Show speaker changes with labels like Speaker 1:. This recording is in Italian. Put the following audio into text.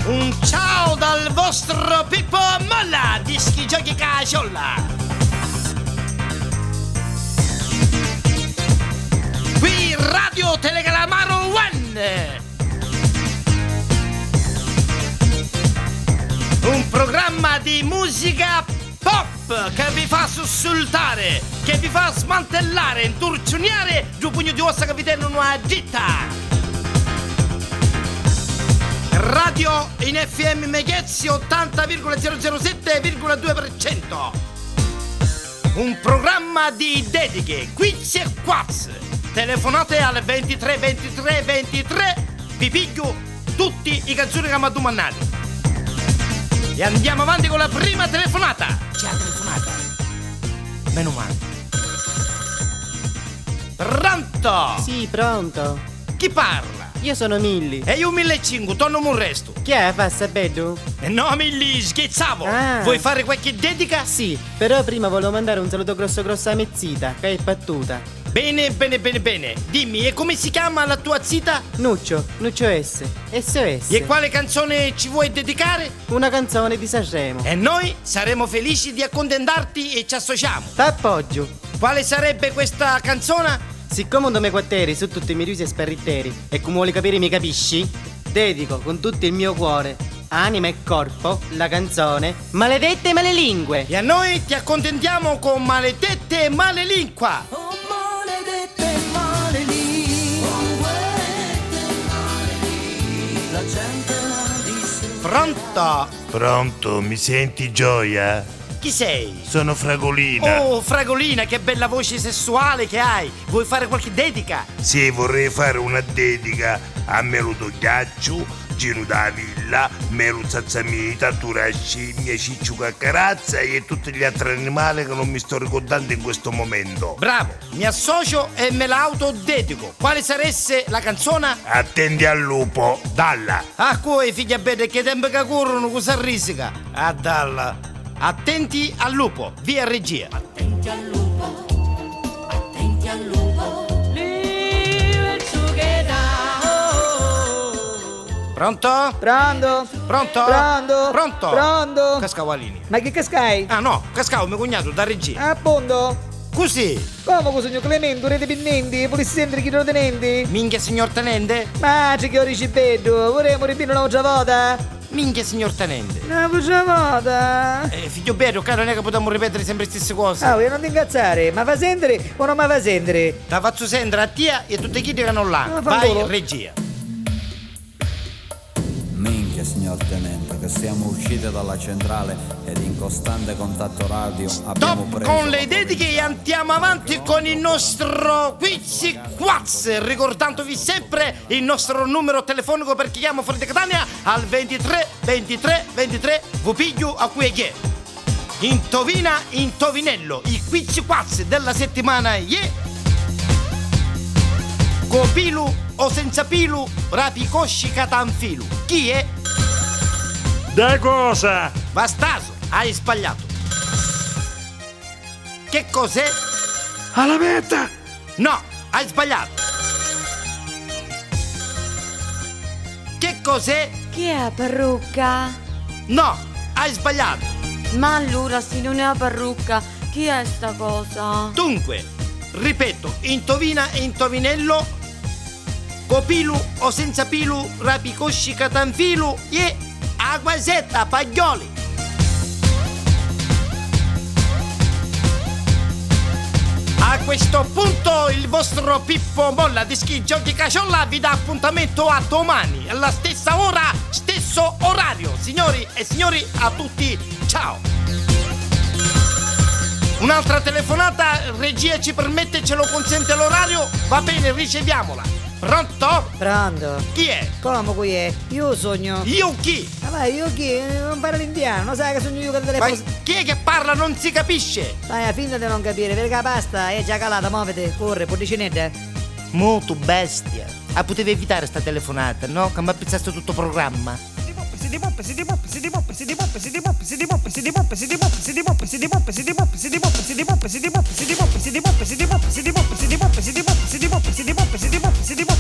Speaker 1: Un ciao dal vostro Pippo Molla, dischi giochi casciolla. Qui Radio Telecalamaro One. Un programma di musica pop che vi fa sussultare, che vi fa smantellare, inturciuniare giù pugno di ossa che vi tengono una gitta. Radio in FM Meghezzi 80,007,2%. Un programma di dediche, quiz e quaz. Telefonate al 23 23 23. Vi piglio tutti i canzoni che mi ha domandato. E andiamo avanti con la prima telefonata. C'è la telefonata. Meno male. Pronto?
Speaker 2: Sì, pronto.
Speaker 1: Chi parla?
Speaker 2: Io sono Milli.
Speaker 1: E io 1.500, torno un resto.
Speaker 2: Chi è? Fa sapedo?
Speaker 1: No, Milli, scherzavo.
Speaker 2: Ah.
Speaker 1: Vuoi fare qualche dedica?
Speaker 2: Sì, però prima volevo mandare un saluto grosso a Mezzita, che è battuta.
Speaker 1: Bene. Dimmi, e come si chiama la tua zita?
Speaker 2: Nuccio S. SOS.
Speaker 1: E quale canzone ci vuoi dedicare?
Speaker 2: Una canzone di Sanremo.
Speaker 1: E noi saremo felici di accontentarti e ci associamo.
Speaker 2: T'appoggio.
Speaker 1: Quale sarebbe questa canzone?
Speaker 2: Siccome un nome quatteri su tutti i miei riusi e sparritteri e come vuoi capire mi capisci, dedico con tutto il mio cuore, anima e corpo, la canzone Maledette Malelingue.
Speaker 1: E a noi ti accontentiamo con Maledette Malelingua.
Speaker 3: Oh, maledette malelingue, la gente la dice.
Speaker 1: Pronto?
Speaker 4: Pronto, mi senti Gioia?
Speaker 1: Chi sei?
Speaker 4: Sono Fragolina.
Speaker 1: Oh, Fragolina, che bella voce sessuale che hai. Vuoi fare qualche dedica?
Speaker 4: Sì, vorrei fare una dedica a Melo Togliaccio, Gino da Villa, Melo Zazzamita, Turasci, mia Cicciu Caccarazza e tutti gli altri animali che non mi sto ricordando in questo momento.
Speaker 1: Bravo, mi associo e me l'autodedico. Quale sarebbe la canzone?
Speaker 4: Attendi al lupo, dalla.
Speaker 1: Ah, coi figlia bene, che tempo che corrono, cosa risica? Ah, dalla. Attenti al lupo, via regia.
Speaker 3: Attenti al lupo, attenti al lupo.
Speaker 1: Pronto?
Speaker 5: Pronto?
Speaker 1: Pronto?
Speaker 5: Pronto?
Speaker 1: Pronto?
Speaker 5: Pronto?
Speaker 1: Cascavo la linea.
Speaker 5: Ma che cascai?
Speaker 1: Ah no, cascavo mio cognato da regia.
Speaker 5: Appunto.
Speaker 1: Così.
Speaker 5: Come così, signor Clemente, rete pendenti, volessi sentire chi lo tenente?
Speaker 1: Minchia signor tenente?
Speaker 5: Ma c'è che ho ricevuto, vorremmo ripetere un'altra volta?
Speaker 1: Minchia signor tenente.
Speaker 5: Un'altra volta?
Speaker 1: Figlio bello, cara, non è che possiamo ripetere sempre le stesse cose.
Speaker 5: Ah, io non ti incazzare, ma fa sentire o non mi fa sentire?
Speaker 1: La faccio sentire a tia e tutti chi dicono là.
Speaker 5: Ah,
Speaker 1: Vai,
Speaker 5: fanculo.
Speaker 1: regia.
Speaker 6: Minchia, signor Tenente, che siamo usciti dalla centrale ed in costante contatto radio abbiamo
Speaker 1: Top
Speaker 6: preso
Speaker 1: con
Speaker 6: la
Speaker 1: le dediche e andiamo avanti con il nostro quiz quaz, ricordandovi sempre il nostro numero telefonico per chi chiama fuori di Catania al 23 23 23. Vi piglio a cui è che Intovina Intovinello, il quiz quaz della settimana Copilu o senza pilu, rapicosci catanfilu. Chi è?
Speaker 4: Da cosa?
Speaker 1: Bastaso, hai sbagliato. Che cos'è?
Speaker 4: Alla meta!
Speaker 1: No, hai sbagliato. Che cos'è?
Speaker 7: Chi è parrucca?
Speaker 1: No, hai sbagliato.
Speaker 7: Ma allora se non è la parrucca, chi è sta cosa?
Speaker 1: Dunque, ripeto, intovina e intovinello, copilu o senza pilu, rapicosci catanfilu e acquasetta paglioli. A questo punto il vostro Pippo Molla di Ski Giochi Casciolla vi dà appuntamento a domani, alla stessa ora, stesso orario. Signori e signori, a tutti, ciao! Un'altra telefonata, regia ci permette, ce lo consente l'orario? Va bene, riceviamola. Pronto?
Speaker 5: Pronto?
Speaker 1: Chi è?
Speaker 5: Come qui è? Io sogno.
Speaker 1: Io chi?
Speaker 5: Ma vai, io chi? Non parlo l'indiano, non sai che sogno io che il
Speaker 1: Ma
Speaker 5: telefono.
Speaker 1: chi è che parla? Non si capisce.
Speaker 5: Dai, finta di non capire, perché la pasta è già calata, muovete, corre, porticinetta.
Speaker 1: Molto bestia. Ah, potevi evitare sta telefonata, no? Che mi ha pizzato tutto il programma.
Speaker 3: Presidente